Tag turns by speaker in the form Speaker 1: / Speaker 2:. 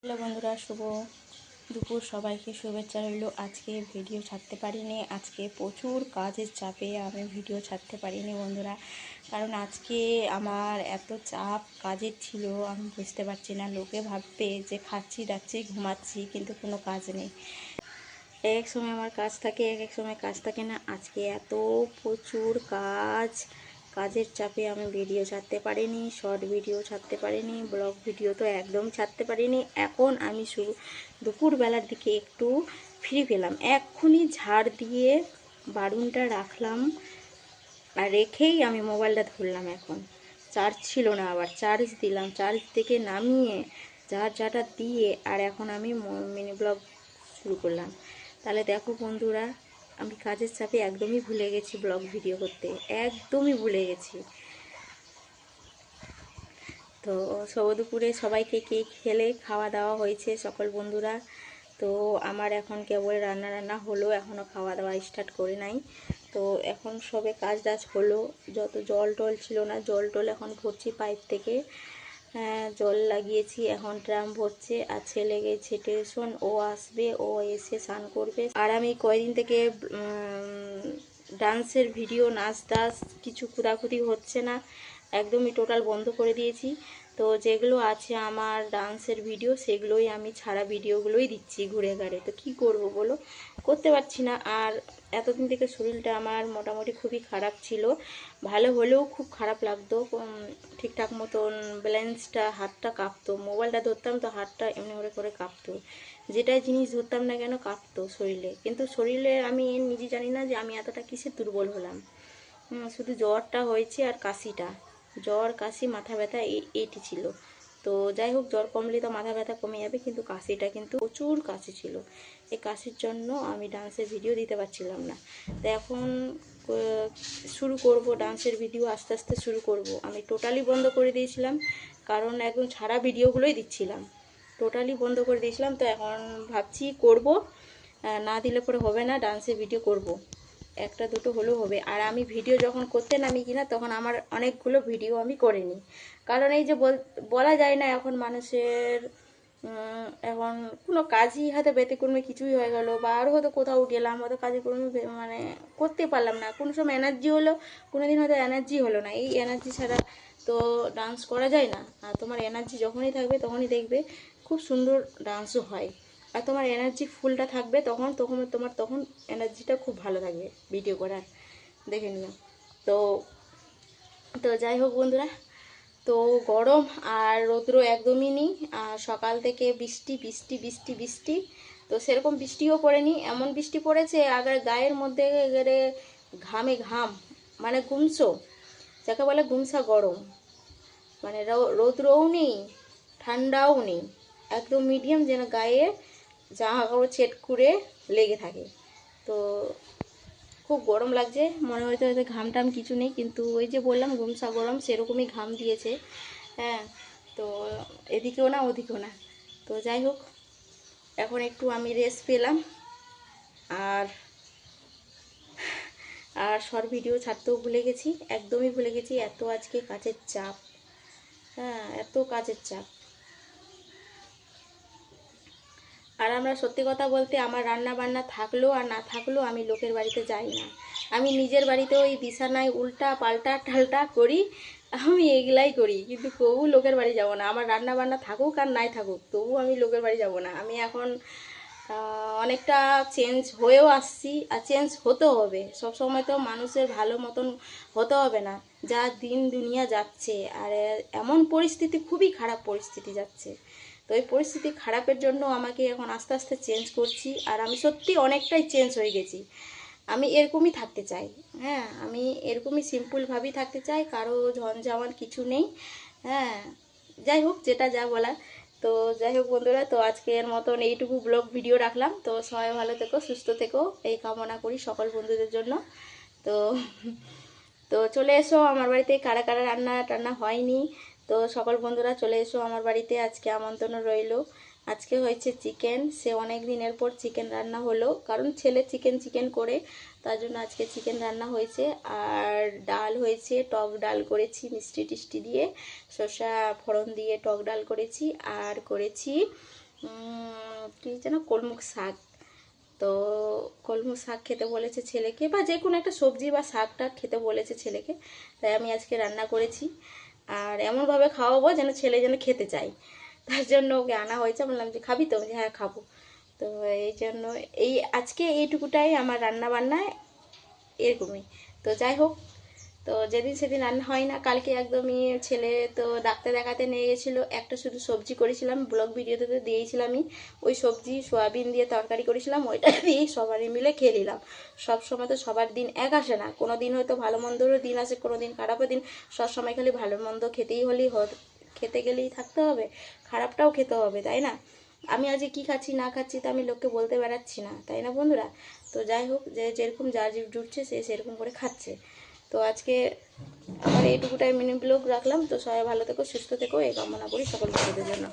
Speaker 1: Hello বন্ধুরা, শুভ দুপুর সবাইকে শুভেচ্ছা রইল। আজকে ভিডিও ছাড়তে পারিনি, আজকে প্রচুর কাজের চাপে আমি ভিডিও ছাড়তে পারিনি বন্ধুরা। কারণ আজকে আমার এত চাপ কাজের ছিল, আমি বুঝতে পারছি না। লোকে ভাববে যে খাচ্ছি দাচ্ছি ঘুমাচ্ছি, কিন্তু কোনো কাজ নেই। এক সময় আমার কাজ থাকে, এক সময় কাজ থাকে না। আজকে এত প্রচুর কাজের চাপে আমি ভিডিও ছাড়তে পারিনি, শর্ট ভিডিও ছাড়তে পারিনি, ব্লগ ভিডিও তো একদম ছাড়তে পারিনি। এখন আমি দুপুরবেলার দিকে একটু ফ্রি পেলাম, এক্ষুনি ঝাড় দিয়ে বারুনটা রাখলাম, আর রেখেই আমি মোবাইলটা ধরলাম। এখন চার্জ ছিল না, আবার চার্জ দিলাম, চার্জ থেকে নামিয়ে ঝাড়টা দিয়ে আর এখন আমি মিনি ব্লগ শুরু করলাম। তাহলে দেখো বন্ধুরা, আমি কাজের চাপে একদমই ভুলে গেছি ব্লগ ভিডিও করতে, একদমই ভুলে গেছি। তো দুপুরে সবাইকে কেক খেলে খাওয়া দাওয়া হয়েছে সকল বন্ধুরা। তো আমার এখন কেবল রান্না হলো, এখনও খাওয়া দাওয়া স্টার্ট করে নাই। তো এখন সবে কাজ টাজ হলো, যত জল টল ছিল না, জল টল এখন ভরছি পাইপ থেকে। জল লাগিয়েছি, এখন ড্রাম ভরছে। আর ছেলে গেছে টিউশন, ও আসবে, ও এসে স্নান করবে। আর আমি কয়দিন থেকে ডান্সের ভিডিও, নাচ টাচ কিছু খুদাখুদি হচ্ছে না, একদমই টোটাল বন্ধ করে দিয়েছি। তো যেগুলো আছে আমার ডান্সের ভিডিও, সেগুলোই আমি ছাড়া ভিডিওগুলোই দিচ্ছি ঘুরে ঘাড়ে। তো কি করব বলো, করতে পারছি না। আর এতদিন থেকে শরীরটা আমার মোটামুটি খুবই খারাপ ছিল, ভালো হলেও খুব খারাপ লাগতো, ঠিকঠাক মতন ব্যালেন্সটা, হাতটা কাঁপতো, মোবাইলটা ধরতাম তো হাতটা এমনি করে কাঁপতো, যেটাই জিনিস ধরতাম না কেন কাঁপতো শরীরে। কিন্তু শরীরে আমি নিজে জানি না যে আমি এতটা কিসে দুর্বল হলাম। শুধু জ্বরটা হয়েছে আর কাশিটা, জ্বর কাশি মাথা ব্যথা এইটি ছিল। তো যাই হোক, জ্বর কমলে তো মাথা ব্যথা কমে যাবে, কিন্তু কাশিটা কিন্তু প্রচুর কাশি ছিল। এই কাশির জন্য আমি ডান্সের ভিডিও দিতে পারছিলাম না। তো এখন শুরু করব ডান্সের ভিডিও, আস্তে আস্তে শুরু করব। আমি টোটালি বন্ধ করে দিয়েছিলাম, কারণ একদম ছাড়া ভিডিওগুলোই দিচ্ছিলাম, টোটালি বন্ধ করে দিয়েছিলাম। তো এখন ভাবছি করব, না দিলে পরে হবে না, ডান্সের ভিডিও করব, একটা দুটো হলেও হবে। আর আমি ভিডিও যখন করতে নামি কিনা, তখন আমার অনেকগুলো ভিডিও আমি করে নিই। কারণ এই যে বলা যায় না, এখন মানুষের এখন কোনো কাজই হয়তো ব্যতিক্রমে কিছুই হয়ে গেল, বা আরও হয়তো কোথাও গেলাম, হয়তো কাজে কর্মে মানে করতে পারলাম না, কোনো সময় এনার্জি হলো, কোনো দিন হয়তো এনার্জি হলো না। এই এনার্জি ছাড়া তো ডান্স করা যায় না। আর তোমার এনার্জি যখনই থাকবে তখনই দেখবে খুব সুন্দর ডান্সও হয়। আর তোমার এনার্জি ফুলটা থাকবে তখন তখন এনার্জিটা খুব ভালো থাকবে ভিডিও করার, দেখে নিও। তো তো যাই হোক বন্ধুরা, তো গরম আর রৌদ্র একদমই নেই। আর সকাল থেকে বৃষ্টি বৃষ্টি বৃষ্টি বৃষ্টি, তো সেরকম বৃষ্টিও পড়েনি, এমন বৃষ্টি পড়েছে আগে গায়ের মধ্যে গেলে ঘামে ঘাম, মানে গুমসো, যাকে বলে গুমসা গরম, মানে রৌদ্রও নেই ঠান্ডাও নেই, একদম মিডিয়াম, যেন গায়ে জামা কাপড় ছেট করে লেগে থাকে। তো খুব গরম লাগছে, মনে হয়তো হয়তো ঘাম টাম কিছু নেই, কিন্তু ওই যে বললাম গুমসা গরম, সেরকমই ঘাম দিয়েছে। হ্যাঁ, তো এদিকেও না ওদিকেও না। তো যাই হোক, এখন একটু আমি রেস্ট পেলাম। আর আর শর্ট ভিডিও ছাড়তেও ভুলে গেছি, একদমই ভুলে গেছি, এত আজকে কাজের চাপ। হ্যাঁ, এত কাজের চাপ। আর আমরা সত্যি কথা বলতে, আমার রান্না বান্না থাকলেও আর না থাকলেও আমি লোকের বাড়িতে যাই না। আমি নিজের বাড়িতে ওই বিছানায় উল্টা পাল্টা ঠাল্টা করি, আমি এগুলাই করি, কিন্তু তবু লোকের বাড়ি যাব না। আমার রান্না বান্না থাকুক আর নাই থাকুক, তবু আমি লোকের বাড়ি যাব না। আমি এখন অনেকটা চেঞ্জ হয়েও আসছি, আর চেঞ্জ হতে হবে। সব সময় তো মানুষের ভালো মতন হতে হবে না, যা দিন দুনিয়া যাচ্ছে। আর এমন পরিস্থিতি, খুবই খারাপ পরিস্থিতি যাচ্ছে। তো এই পরিস্থিতি খারাপের জন্য আমাকে এখন আস্তে আস্তে চেঞ্জ করছি। আর আমি সত্যি অনেকটাই চেঞ্জ হয়ে গেছি। আমি এরকমই থাকতে চাই। হ্যাঁ, আমি এরকমই সিম্পলভাবেই থাকতে চাই, কারো ঝঞ্ঝাওয়াল কিছু নেই। হ্যাঁ, যাই হোক, যেটা যা বলার। তো যাই হোক বন্ধুরা, তো আজকের মতন এইটুকু ব্লগ ভিডিও রাখলাম। তো সবাই ভালো থেকো, সুস্থ থেকো, এই কামনা করি সকল বন্ধুদের জন্য। তো তো চলে এসো আমার বাড়িতে, কারা কারা রান্না টান্না হয়নি, তো সকল বন্ধুরা চলে এসো আমার বাড়িতে, আজকে আমন্ত্রণ রইলো। আজকে হয়েছে চিকেন, সে অনেক দিনের পর চিকেন রান্না হলো, কারণ ছেলে চিকেন চিকেন করে, তার জন্য আজকে চিকেন রান্না হয়েছে। আর ডাল হয়েছে, টক ডাল করেছি মিষ্টি টিষ্টি দিয়ে, শসা ফোড়ন দিয়ে টক ডাল করেছি। আর করেছি কী যেন কলমুখ শাক। তো কলমু শাক খেতে বলেছে ছেলেকে, বা যে কোনো একটা সবজি বা শাকটা খেতে বলেছে ছেলেকে, তাই আমি আজকে রান্না করেছি। আর এমনভাবে খাওয়াবো যেন ছেলে যেন খেতে চায়, তার জন্য ওকে আনা হয়েছে। বললাম যে খাবি তো, যে হ্যাঁ খাবো। তো এই জন্য এই আজকে এইটুকুটাই আমার রান্না বান্নায় এরকমই। তো যাই হোক, তো যেদিন সেদিন রান্না হয় না। কালকে একদমই ছেলে তো ডাক্তার দেখাতে নিয়ে গেছিলো, একটা শুধু সবজি করেছিলাম, ব্লগ ভিডিওতে তো দিয়েছিলামই। ওই সবজি সোয়াবিন দিয়ে তরকারি করেছিলাম, ওইটা দিয়েই সবারই মিলে খেয়ে নিলাম। সব সময় তো সবার দিন এক আসে না, কোনো দিন হয়তো ভালো মন্দরও দিন আসে, কোনো দিন খারাপও দিন। সব সময় খালি ভালো মন্দ খেতেই হলেই খেতে গেলেই থাকতে হবে, খারাপটাও খেতে হবে, তাই না? আমি আজকে কী খাচ্ছি না খাচ্ছি তো আমি লোককে বলতে বেড়াচ্ছি না, তাই না বন্ধুরা? তো যাই হোক, যে যেরকম যার জুটছে সে সেরকম করে খাচ্ছে। তো আজকে আমার এইটুকুটাই মিনি ব্লগ রাখলাম। তো সবাই ভালো থেকো, সুস্থ থেকো, এই কামনা করি সকল বন্ধুদের জন্য।